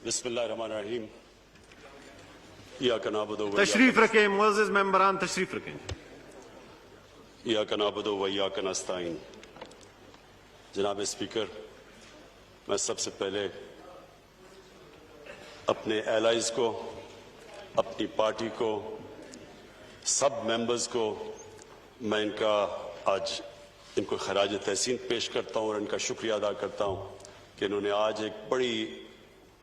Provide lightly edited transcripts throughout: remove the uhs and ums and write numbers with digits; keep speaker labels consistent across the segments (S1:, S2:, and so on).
S1: بسم اللہ الرحمن الرحیم. ایاک نعبد و
S2: تشریف رکھیں معزز ممبران، تشریف رکھیں.
S1: ایاک نعبد و ایاک نستعین. جناب اسپیکر، میں سب سے پہلے اپنے ایلائز کو، اپنی پارٹی کو، سب ممبرز کو میں ان کو خراج تحسین پیش کرتا ہوں اور ان کا شکریہ ادا کرتا ہوں کہ انہوں نے آج ایک بڑی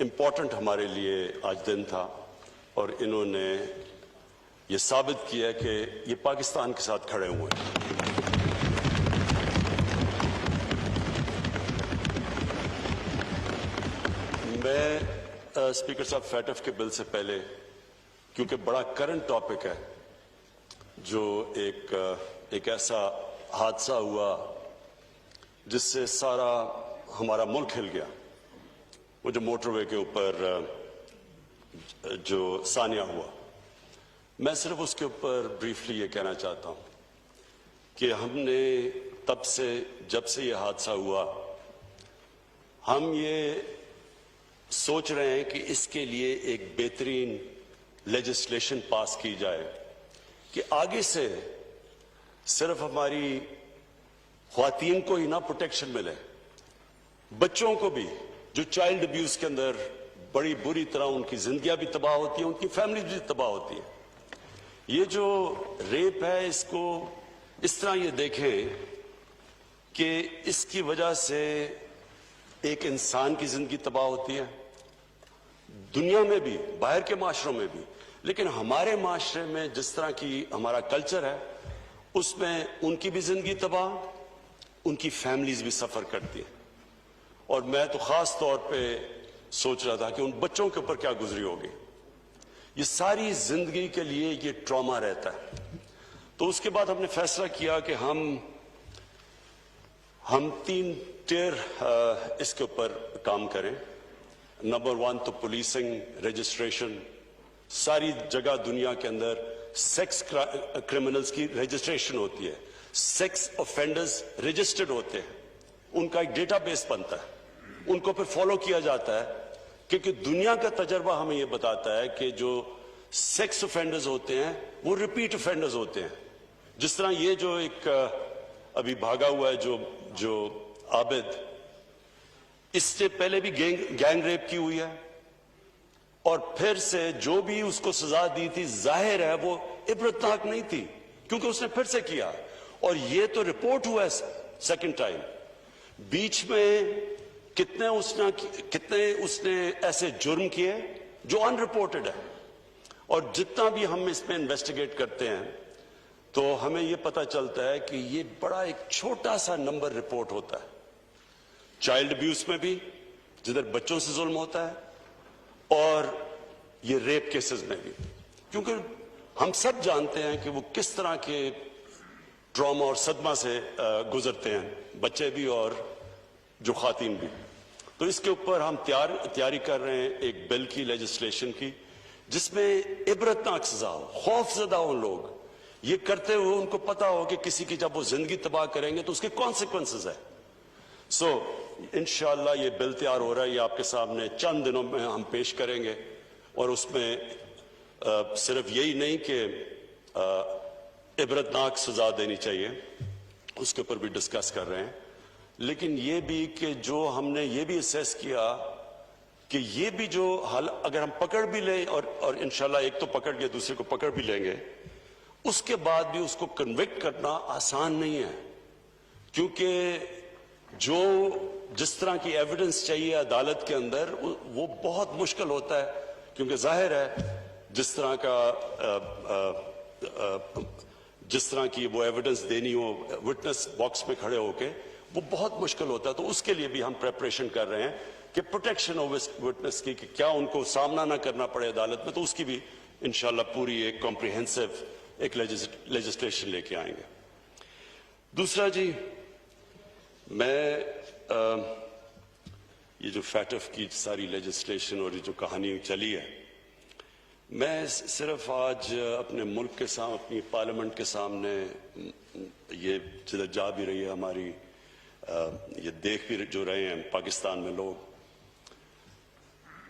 S1: امپورٹنٹ ہمارے لیے آج دن تھا اور انہوں نے یہ ثابت کیا ہے کہ یہ پاکستان کے ساتھ کھڑے ہوئے ہیں. میں اسپیکر صاحب فیٹف کے بل سے پہلے، کیونکہ بڑا کرنٹ ٹاپک ہے، جو ایک ایسا حادثہ ہوا جس سے سارا ہمارا ملک ہل گیا، وہ جو موٹر وے کے اوپر جو سانیہ ہوا، میں صرف اس کے اوپر بریفلی یہ کہنا چاہتا ہوں کہ ہم نے جب سے یہ حادثہ ہوا، ہم یہ سوچ رہے ہیں کہ اس کے لیے ایک بہترین لیجسلیشن پاس کی جائے کہ آگے سے صرف ہماری خواتین کو ہی نہ پروٹیکشن ملے، بچوں کو بھی، جو چائلڈ ابیوز کے اندر بڑی بری طرح ان کی زندگیاں بھی تباہ ہوتی ہیں، ان کی فیملیز بھی تباہ ہوتی ہیں. یہ جو ریپ ہے، اس کو اس طرح یہ دیکھیں کہ اس کی وجہ سے ایک انسان کی زندگی تباہ ہوتی ہے، دنیا میں بھی، باہر کے معاشروں میں بھی، لیکن ہمارے معاشرے میں جس طرح کی ہمارا کلچر ہے، اس میں ان کی بھی زندگی تباہ، ان کی فیملیز بھی سفر کرتی ہیں. اور میں تو خاص طور پہ سوچ رہا تھا کہ ان بچوں کے اوپر کیا گزری ہوگی. یہ ساری زندگی کے لیے یہ ٹراما رہتا ہے. تو اس کے بعد ہم نے فیصلہ کیا کہ ہم 3 ٹیئر اس کے اوپر کام کریں. نمبر 1 تو پولیسنگ، رجسٹریشن. ساری جگہ دنیا کے اندر سیکس کرمنلز کی رجسٹریشن ہوتی ہے، سیکس آفینڈرز رجسٹرڈ ہوتے ہیں، ان کا ایک ڈیٹا بیس بنتا ہے، ان کو پھر فالو کیا جاتا ہے، کیونکہ دنیا کا تجربہ ہمیں یہ بتاتا ہے کہ جو سیکس آفینڈرز ہوتے ہیں وہ ریپیٹ آفینڈرز ہوتے ہیں. جس طرح یہ جو ایک ابھی بھاگا ہوا ہے جو عابد، اس سے پہلے بھی گینگ ریپ کی ہوئی ہے، اور پھر سے جو بھی اس کو سزا دی تھی، ظاہر ہے وہ عبرتناک نہیں تھی کیونکہ اس نے پھر سے کیا، اور یہ تو رپورٹ ہوا ہے سیکنڈ ٹائم. بیچ میں کتنے اس نے ایسے جرم کیے جو ان رپورٹڈ ہے. اور جتنا بھی ہم اس میں انویسٹیگیٹ کرتے ہیں تو ہمیں یہ پتہ چلتا ہے کہ یہ بڑا ایک چھوٹا سا نمبر رپورٹ ہوتا ہے. چائلڈ ابیوز میں بھی، جدھر بچوں سے ظلم ہوتا ہے، اور یہ ریپ کیسز میں بھی، کیونکہ ہم سب جانتے ہیں کہ وہ کس طرح کے ٹراما اور صدمہ سے گزرتے ہیں، بچے بھی اور جو خواتین بھی. تو اس کے اوپر ہم تیاری کر رہے ہیں ایک بل کی، لیجسلیشن کی، جس میں عبرتناک سزا ہو، خوف زدہ ہو لوگ، یہ کرتے ہوئے ان کو پتا ہو کہ کسی کی جب وہ زندگی تباہ کریں گے تو اس کے کانسیکوینسز ہیں. انشاءاللہ یہ بل تیار ہو رہا ہے، یہ آپ کے سامنے چند دنوں میں ہم پیش کریں گے، اور اس میں صرف یہی نہیں کہ عبرتناک سزا دینی چاہیے، اس کے اوپر بھی ڈسکس کر رہے ہیں، لیکن یہ بھی کہ جو ہم نے یہ بھی اسیس کیا کہ یہ بھی جو حال اگر ہم پکڑ بھی لیں، اور انشاءاللہ ایک تو پکڑ کے دوسرے کو پکڑ بھی لیں گے، اس کے بعد بھی اس کو کنوکٹ کرنا آسان نہیں ہے، کیونکہ جس طرح کی ایویڈنس چاہیے عدالت کے اندر وہ بہت مشکل ہوتا ہے، کیونکہ ظاہر ہے جس طرح کی وہ ایویڈنس دینی ہو وٹنس باکس میں کھڑے ہو کے، وہ بہت مشکل ہوتا ہے. تو اس کے لیے بھی ہم پریپریشن کر رہے ہیں کہ پروٹیکشن آف وٹنس کی، کہ کیا ان کو سامنا نہ کرنا پڑے عدالت میں، تو اس کی بھی انشاءاللہ پوری ایک کمپریہنسو ایک لیجسلیشن لے کے آئیں گے. دوسرا جی، میں یہ جو فیٹف کی ساری لیجسلیشن اور یہ جو کہانی چلی ہے، میں صرف آج اپنے ملک کے سامنے، اپنی پارلیمنٹ کے سامنے، یہ جدھر جا بھی رہی ہے ہماری، یہ دیکھ بھی جو رہے ہیں پاکستان میں لوگ،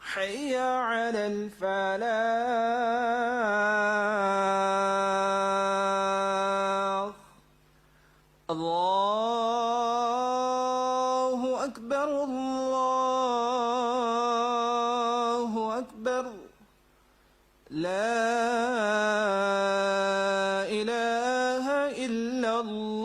S3: حي على الفلاح. الله أكبر، الله أكبر، لا إله إلا الله.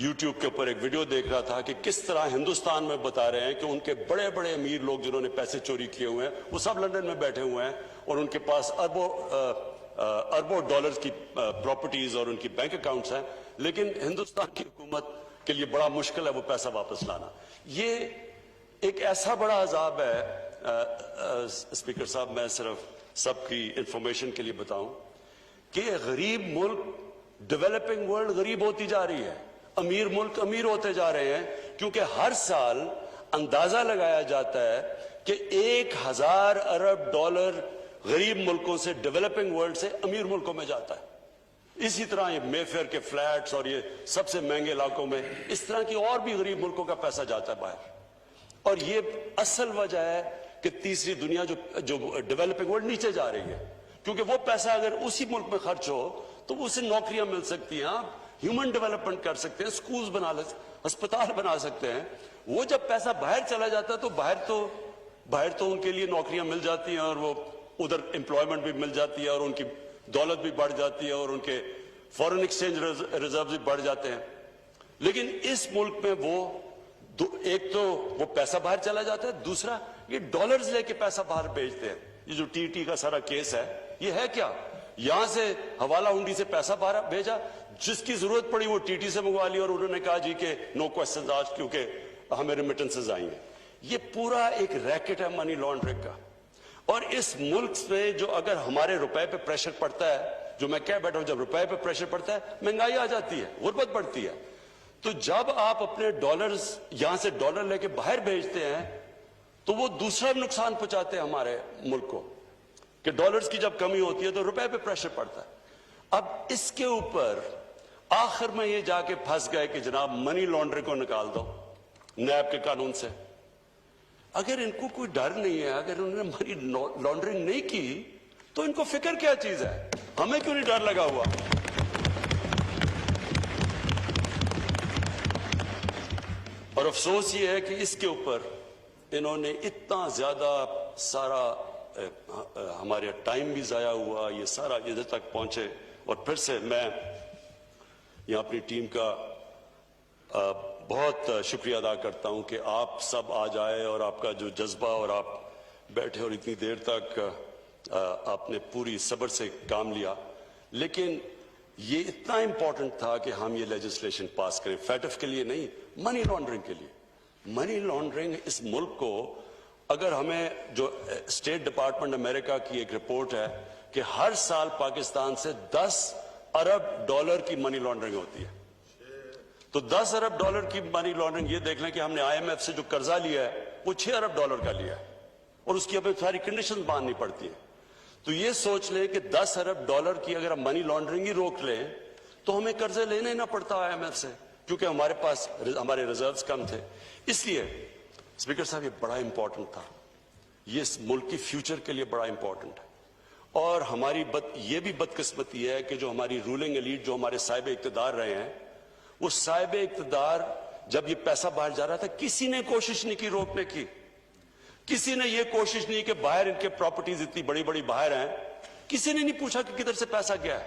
S1: YouTube کے اوپر ایک ویڈیو دیکھ رہا تھا کہ کس طرح ہندوستان میں بتا رہے ہیں کہ ان کے بڑے بڑے امیر لوگ جنہوں نے پیسے چوری کیے ہوئے ہیں وہ سب لندن میں بیٹھے ہوئے ہیں اور ان کے پاس اربوں ڈالرز کی پراپرٹیز اور ان کی بینک اکاؤنٹس ہیں، لیکن ہندوستان کی حکومت کے لیے بڑا مشکل ہے وہ پیسہ واپس لانا۔ یہ ایک ایسا بڑا عذاب ہے اسپیکر صاحب، میں صرف سب کی انفارمیشن کے لیے بتاؤں کہ غریب ملک، ڈیولپنگ ورلڈ غریب ہوتی جا رہی ہے، امیر ملک امیر ہوتے جا رہے ہیں، کیونکہ ہر سال اندازہ لگایا جاتا ہے کہ 1000 ارب ڈالر غریب ملکوں سے، ڈیولپنگ ورلڈ سے امیر ملکوں میں جاتا ہے۔ اسی طرح یہ مے فیئر کے فلیٹس اور یہ سب سے مہنگے علاقوں میں اس طرح کی اور بھی غریب ملکوں کا پیسہ جاتا ہے باہر، اور یہ اصل وجہ ہے کہ تیسری دنیا جو ڈیولپنگ ورلڈ نیچے جا رہی ہے، کیونکہ وہ پیسہ اگر اسی ملک میں خرچ ہو تو اسے نوکریاں مل سکتی ہیں، آپ ہیومن ڈیولپمنٹ کر سکتے ہیں، سکولز بنا لے، ہسپتال بنا سکتے ہیں۔ وہ جب پیسہ باہر چلا جاتا ہے تو باہر تو ان کے لیے نوکریاں مل جاتی ہیں اور وہ ادھر امپلائمنٹ بھی مل جاتی ہے اور ان کی دولت بھی بڑھ جاتی ہے اور ان کے فارن ایکسچینج ریزرو بھی بڑھ جاتے ہیں۔ لیکن اس ملک میں ایک تو وہ پیسہ باہر چلا جاتا ہے، دوسرا یہ ڈالرز لے کے پیسہ باہر بھیجتے ہیں۔ یہ جو ٹی کا سارا کیس ہے یہ ہے کیا؟ یہاں سے حوالہ ہنڈی سے پیسہ باہر بھیجا، جس کی ضرورت پڑی وہ ٹی سے منگوا لی اور انہوں نے کہا جی کہ نو کوسچنز آج کیونکہ ہمیں ریمیٹنسز آئی ہیں۔ یہ پورا ایک ریکٹ ہے منی لانڈرنگ کا، اور اس ملک میں جو اگر ہمارے روپے پہ پریشر پڑتا ہے، جو میں کہہ بیٹھا ہوں، جب روپے پہ پریشر پڑتا ہے مہنگائی آ جاتی ہے، غربت بڑھتی ہے۔ تو جب آپ اپنے ڈالرز یہاں سے ڈالر لے کے باہر بھیجتے ہیں تو وہ دوسرا نقصان پہنچاتے ہیں ہمارے ملک کو، کہ ڈالرز کی جب کمی ہوتی ہے تو روپے پہ پریشر پڑتا ہے۔ اب اس کے اوپر آخر میں یہ جا کے پھنس گئے کہ جناب منی لانڈرنگ کو نکال دو نیب کے قانون سے۔ اگر ان کو کوئی ڈر نہیں ہے، اگر انہوں نے منی لانڈرنگ نہیں کی تو ان کو فکر کیا چیز ہے؟ ہمیں کیوں نہیں ڈر لگا ہوا؟ اور افسوس یہ ہے کہ اس کے اوپر انہوں نے اتنا زیادہ سارا ہمارے ٹائم بھی ضائع ہوا، یہ سارا ادھر تک پہنچے۔ اور پھر سے میں یہاں اپنی ٹیم کا بہت شکریہ ادا کرتا ہوں کہ آپ سب آج آئے اور آپ کا جو جذبہ، اور آپ بیٹھے اور اتنی دیر تک آپ نے پوری صبر سے کام لیا۔ لیکن یہ اتنا امپورٹنٹ تھا کہ ہم یہ لیجسلیشن پاس کریں، فیٹف کے لیے نہیں، منی لانڈرنگ کے لیے۔ منی لانڈرنگ اس ملک کو، اگر ہمیں جو اسٹیٹ ڈپارٹمنٹ امریکہ کی ایک رپورٹ ہے کہ ہر سال پاکستان سے 10 ارب ڈالر کی منی لانڈرنگ ہوتی ہے، تو 10 ارب ڈالر کی منی لانڈرنگ، یہ دیکھ لیں کہ ہم نے IMF سے جو قرضہ لیا ہے وہ 6 ارب ڈالر کا لیا ہے اور اس کی ہمیں ساری کنڈیشن باندھنی پڑتی ہیں۔ تو یہ سوچ لیں کہ 10 ارب ڈالر کی اگر ہم منی لانڈرنگ ہی روک لیں تو ہمیں قرضے لینے نہ پڑتا IMF سے، کیونکہ ہمارے پاس ہمارے ریزروز کم تھے۔ اس لیے اسپیکر صاحب یہ بڑا امپورٹنٹ تھا، یہ اس ملک کی فیوچر کے لیے بڑا امپورٹنٹ ہے۔ اور ہماری یہ بھی بدقسمتی ہے کہ جو ہماری رولنگ ایلیٹ، جو ہمارے صاحب اقتدار رہے ہیں، وہ صاحب اقتدار جب یہ پیسہ باہر جا رہا تھا کسی نے کوشش نہیں کی روکنے کی، کسی نے یہ کوشش نہیں کہ باہر ان کے پراپرٹیز اتنی بڑی بڑی باہر ہیں، کسی نے نہیں پوچھا کہ کدھر سے پیسہ گیا ہے۔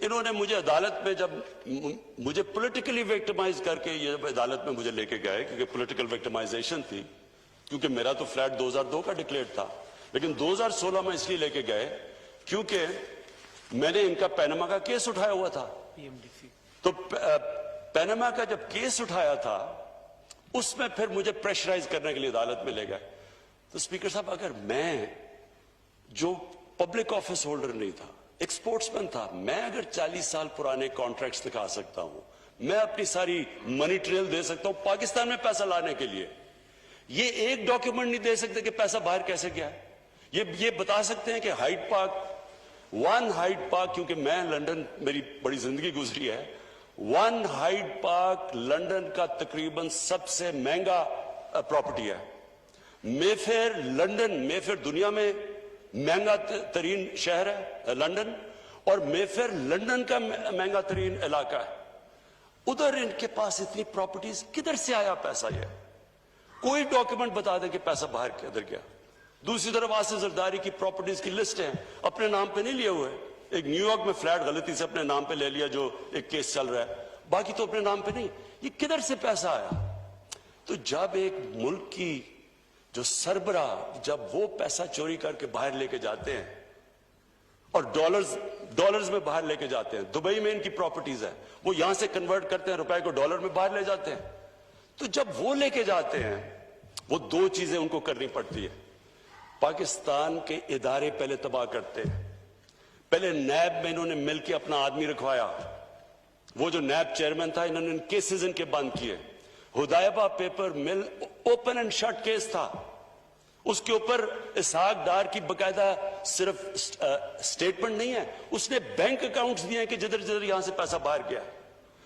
S1: انہوں نے مجھے عدالت میں، جب مجھے پولیٹیکلی وکٹمائز کر کے یہ عدالت میں مجھے لے کے گئے، کیونکہ پولیٹیکل وکٹمائزیشن تھی، کیونکہ میرا تو فلیٹ 2002 کا ڈکلیئر تھا، لیکن 2016 میں اس لیے لے کے گئے کیونکہ میں نے ان کا پینما کا کیس اٹھایا ہوا تھا۔ تو پینما کا جب کیس اٹھایا تھا اس میں پھر مجھے پریشرائز کرنے کے لیے عدالت میں لے گئے۔ تو اسپیکر صاحب، اگر میں جو پبلک آفس ہولڈر نہیں تھا، ایک سپورٹس مین تھا، میں اگر 40 سال پرانے کانٹریکٹس دکھا سکتا ہوں، میں اپنی ساری منی ٹریل دے سکتا ہوں پاکستان میں پیسہ لانے کے لیے، یہ ایک ڈاکیومنٹ نہیں دے سکتے کہ پیسہ باہر کیسے گیا ہے۔ یہ بتا سکتے ہیں کہ ہائیڈ پارک، کیونکہ میں لندن، میری بڑی زندگی گزری ہے، 1 ہائیڈ پارک لندن کا تقریباً سب سے مہنگا پراپرٹی ہے۔ مے فیئر دنیا میں مہنگا ترین شہر ہے لندن، اور مے فیئر لندن کا مہنگا ترین علاقہ ہے۔ ادھر ان کے پاس اتنی پراپرٹیز، کدھر سے آیا پیسہ؟ یہ کوئی ڈاکیومنٹ بتا دے کہ پیسہ باہر کدھر گیا۔ دوسری طرف آصف زرداری کی پراپرٹیز کی لسٹ ہے، اپنے نام پہ نہیں لیے ہوئے، ایک نیو یارک میں فلیٹ غلطی سے اپنے نام پہ لے لیا جو ایک کیس چل رہا ہے, باقی تو اپنے نام پہ نہیں. یہ کدھر سے پیسہ آیا؟ تو جب ایک ملک کی جو سربراہ جب وہ پیسہ چوری کر کے باہر لے کے جاتے ہیں اور ڈالرز میں باہر لے کے جاتے ہیں, دبئی میں ان کی پراپرٹیز ہے, وہ یہاں سے کنورٹ کرتے ہیں روپے کو ڈالر میں باہر لے جاتے ہیں, تو جب وہ لے کے جاتے ہیں وہ دو چیزیں ان کو کرنی پڑتی ہے. پاکستان کے ادارے پہلے تباہ کرتے ہیں. پہلے نیب میں انہوں نے مل کے اپنا آدمی رکھوایا, وہ جو نیب چیئرمین تھا انہوں نے کیسز ان کے بند کیے. ہدایبہ پیپر مل اوپن اینڈ شٹ کیس تھا, اس کے اوپر اسحاق ڈار کی باقاعدہ صرف سٹیٹمنٹ نہیں ہے, اس نے بینک اکاؤنٹس دیے ہیں کہ جدھر جدھر یہاں سے پیسہ باہر گیا,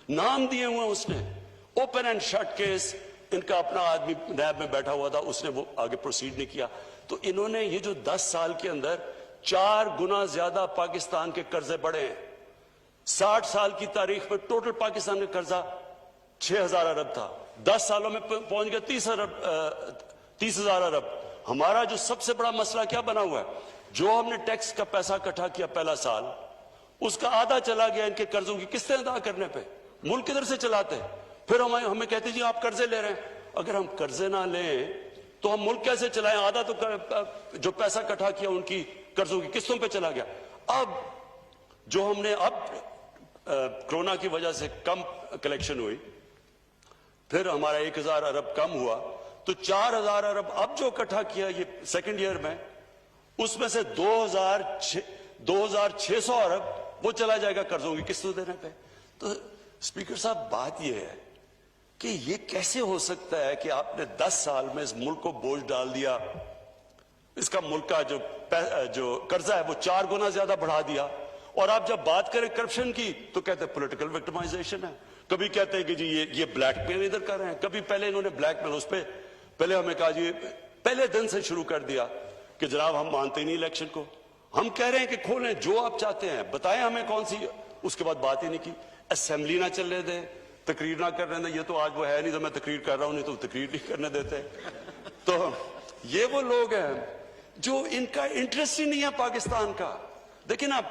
S1: نام دیے ہوئے ہیں اس نے. اوپن اینڈ شٹ کیس, ان کا اپنا آدمی نیب میں بیٹھا ہوا تھا, اس نے وہ آگے پروسیڈ نہیں کیا. تو انہوں نے یہ جو 10 سال کے اندر 4 گنا زیادہ پاکستان کے قرضے بڑھے ہیں. 60 سال کی تاریخ میں ٹوٹل پاکستان کا قرضہ 6,000 ارب تھا, 10 سالوں میں پہنچ گیا 30,000 ارب. ہمارا جو سب سے بڑا مسئلہ کیا بنا ہوا ہے, جو ہم نے ٹیکس کا پیسہ اکٹھا کیا پہلا سال, اس کا آدھا چلا گیا ان کے قرضوں کی قسطیں ادا کرنے پہ. ملک کدھر سے چلاتے ہیں؟ پھر ہمیں کہتے جی آپ قرضے لے رہے ہیں. اگر ہم قرضے نہ لیں تو ہم ملک کیسے چلائیں؟ آدھا تو جو پیسہ اکٹھا کیا ان کی قرضوں کی قسطوں پہ چلا گیا. اب جو ہم نے کرونا کی وجہ سے کم کلیکشن ہوئی, پھر ہمارا 1,000 ارب کم ہوا, تو 4,000 ارب اب جو اکٹھا کیا یہ سیکنڈ ایئر میں, اس میں سے 2,600 ارب وہ چلا جائے گا قرضوں کی قسطوں دینے پہ. تو اسپیکر صاحب بات یہ ہے کہ یہ کیسے ہو سکتا ہے کہ آپ نے 10 سال میں اس ملک کو بوجھ ڈال دیا, اس کا ملک کا جو قرضہ ہے وہ 4 گنا زیادہ بڑھا دیا, اور آپ جب بات کریں کرپشن کی تو کہتے ہیں پولیٹیکل وکٹمائزیشن ہے, کبھی کہتے ہیں کہ جی یہ بلیک میل ادھر کر رہے ہیں, کبھی پہلے انہوں نے بلیک میل اس پہ پہلے ہمیں کہا جی پہلے دن سے شروع کر دیا کہ جناب ہم مانتے نہیں الیکشن کو, ہم کہہ رہے ہیں کہ کھولیں جو آپ چاہتے ہیں, بتائیں ہمیں کون سی. اس کے بعد بات ہی نہیں کی. اسمبلی نہ چلنے دیں, تقریر نہ کرنے دیں, یہ تو آج وہ ہے نہیں تو میں تقریر کر رہا ہوں, نہیں تو تقریر نہیں کرنے دیتے. تو یہ وہ لوگ ہیں جو ان کا انٹرسٹ ہی نہیں ہے پاکستان کا. دیکھیں نا,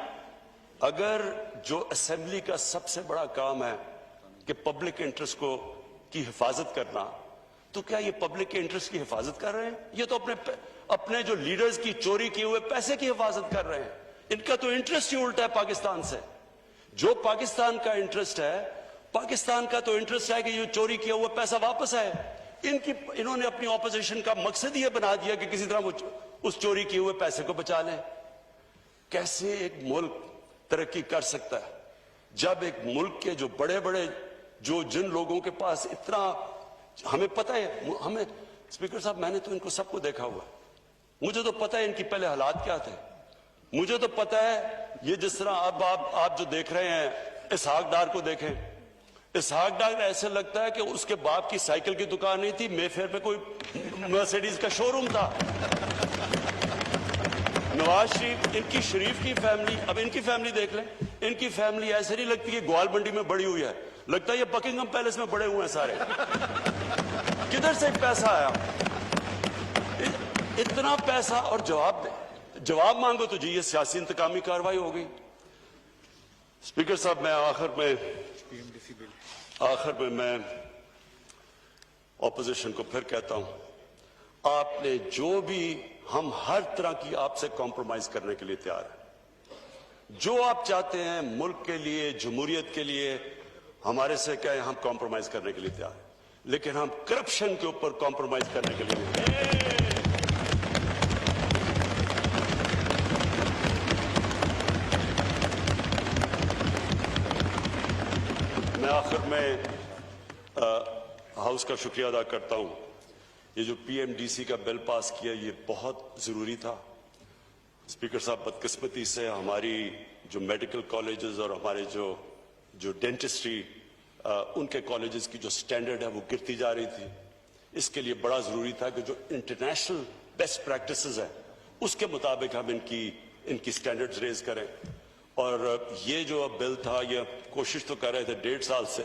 S1: اگر جو اسمبلی کا سب سے بڑا کام ہے کہ پبلک انٹرسٹ کی حفاظت کرنا, تو کیا یہ پبلک کے انٹرسٹ کی حفاظت کر رہے ہیں؟ یہ تو اپنے جو لیڈرز کی چوری کیے ہوئے پیسے کی حفاظت کر رہے ہیں. ان کا تو انٹرسٹ ہی الٹا ہے پاکستان سے. جو پاکستان کا انٹرسٹ ہے, پاکستان کا تو انٹرسٹ ہے کہ یہ چوری کیا ہوا پیسہ واپس آئے. انہوں نے اپنی اپوزیشن کا مقصد یہ بنا دیا کہ کسی طرح وہ اس چوری کیے ہوئے پیسے کو بچا لیں. کیسے ایک ملک ترقی کر سکتا ہے جب ایک ملک کے جو بڑے بڑے جن لوگوں کے پاس اتنا, ہمیں پتہ ہے, ہمیں اسپیکر صاحب میں نے تو ان کو سب کو دیکھا ہوا ہے, مجھے تو پتہ ہے ان کی پہلے حالات کیا تھے. مجھے تو پتہ ہے یہ جس طرح اب آپ جو دیکھ رہے ہیں اسحاق ڈار کو دیکھیں, اسحاق ڈار ایسے لگتا ہے کہ اس کے باپ کی سائیکل کی دکان نہیں تھی, مے فیئر پہ کوئی مرسیڈیز کا شو روم تھا. نواز شریف کی فیملی, اب ان کی فیملی دیکھ لیں, ان کی فیملی ایسے نہیں لگتی کہ گوال منڈی میں بڑی ہوئی ہے, لگتا ہے یہ بکنگھم پیلس میں بڑے ہوئے ہیں سارے. کدھر سے پیسہ آیا اتنا پیسہ؟ اور جواب مانگو تو جی یہ سیاسی انتقامی کاروائی ہو گئی. اسپیکر صاحب میں آخر میں میں اپوزیشن کو پھر کہتا ہوں, آپ نے جو بھی, ہم ہر طرح کی آپ سے کمپرومائز کرنے کے لیے تیار ہیں. جو آپ چاہتے ہیں ملک کے لیے, جمہوریت کے لیے, ہمارے سے کہیں ہم کمپرومائز کرنے کے لیے تیار ہیں, لیکن ہم کرپشن کے اوپر کمپرومائز کرنے کے لیے نہیں. میں آخر میں ہاؤس کا شکریہ ادا کرتا ہوں. یہ جو پی ایم ڈی سی کا بل پاس کیا یہ بہت ضروری تھا. اسپیکر صاحب بدقسمتی سے ہماری جو میڈیکل کالجز اور ہمارے جو ڈینٹسٹری ان کے کالجز کی جو سٹینڈرڈ ہے وہ گرتی جا رہی تھی. اس کے لیے بڑا ضروری تھا کہ جو انٹرنیشنل بیسٹ پریکٹسز ہیں اس کے مطابق ہم ان کی سٹینڈرڈز ریز کریں. اور یہ جو بل تھا یہ کوشش تو کر رہے تھے 1.5 سال سے.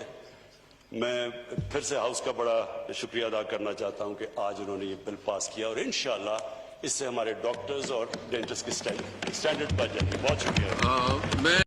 S1: میں پھر سے ہاؤس کا بڑا شکریہ ادا کرنا چاہتا ہوں کہ آج انہوں نے یہ بل پاس کیا, اور انشاءاللہ اس سے ہمارے ڈاکٹرز اور ڈینٹسٹ کی سٹینڈرڈ بڑھ جائے گی. بہت شکریہ.
S4: میں